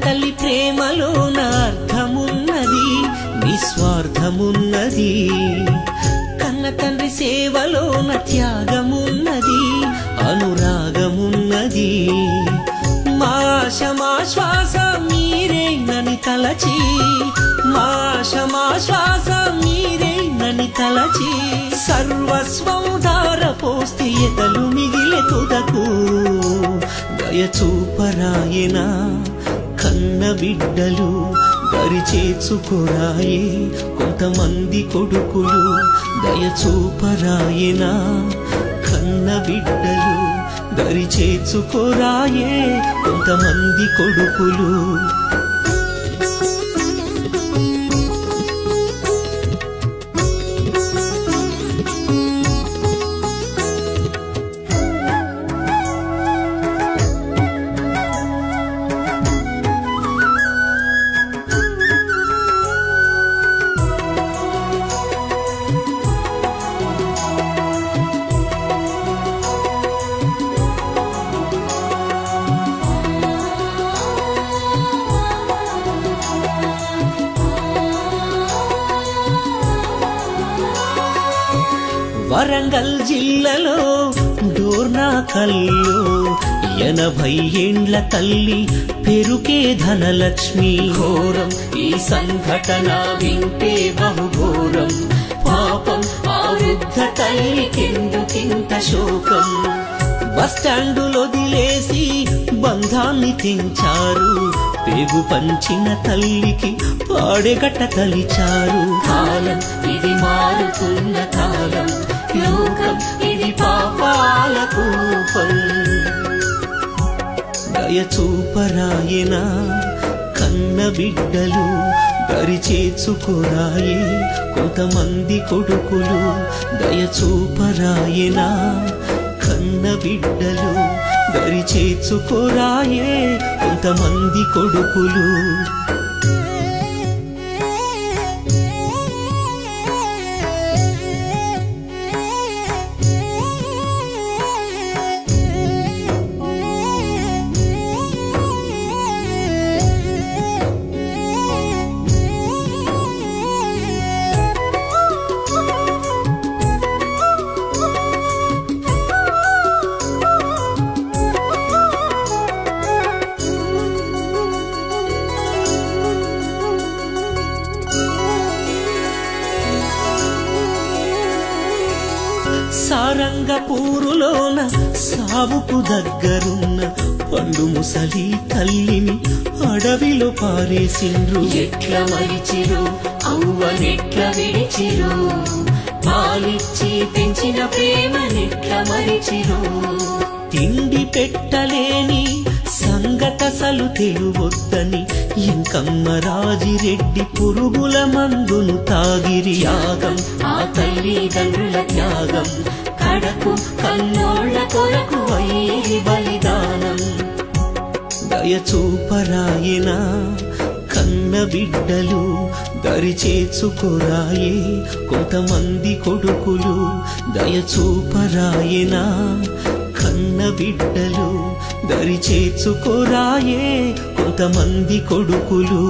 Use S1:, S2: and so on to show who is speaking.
S1: తల్లి ప్రేమలోన అర్థమున్నది, నిస్వార్థమున్నది. కన్న తండ్రి సేవలోన త్యాగమున్నది, అనురాగమున్నది. మా ఆశ మా శ్వాస మీరేనని తలచి, మా ఆశ మా శ్వాస మీరేనని తలచి, సర్వస్వం ధారపోస్తే ఎదలు మిగిలే తుదకు. దయచూపరాయనా కన్న బిడ్డలు, దరిచేర్చుకోరాయే కొంతమంది కొడుకులు. దయచూపరాయనా కన్న బిడ్డలు, దరిచేర్చుకోరాయే కొంతమంది కొడుకులు. వరంగల్ జిల్లాలో డోర్నాకల్లో 80 ఏండ్ల తల్లి పెరుకే ధనలక్ష్మి. ఘోరం ఈ సంఘటన వింటే బహుఘోరం, పాపం ఆ వృద్ధ తల్లికెందుకింత శోకం. బస్టాండులో వదిలేసి బంధాన్ని తెంచారు, పేగు పంచిన తల్లికి పాడెగట్ట తలిచారు. కాలం ఇది మారుతున్న కాలం, లోకం ఇది పాపాల కూపం. దయచూపరాయనా కన్న బిడ్డలు, దరిచేర్చుకోరాయే కొంతమంది కొడుకులు. దయచూపరాయనా కన్న బిడ్డలు, దరిచేర్చుకోరాయే కొంతమంది కొడుకులు. సారంగపూరులోన సావుకు దగ్గరున్న పండు ముసలి తల్లిని అడవిలో పారేసిండ్రు.
S2: ఎట్ల మరిచిరు అవ్వనెట్ల విడిచిరు, పాలిచ్చి పెంచిన ప్రేమనెట్ల మరిచిరు.
S1: తిండి పెట్టలేని సంగతసలు తెలువొద్దని ఇంకమ్మ రాజిరెడ్డి పురుగుల మందును తాగిరి.
S2: త్యాగం ఆ తల్లిదండ్రుల త్యాగం, కడకు కన్నోళ్ళ కొరకు అయ్యి బలిదానం.
S1: దయచూపరాయనా కన్న బిడ్డలు, దరిచేర్చుకోరాయే కొంతమంది కొడుకులు. దయచూపరాయనా కన్న బిడ్డలు, దరిచేర్చుకోరాయే కొంతమంది కొడుకులు.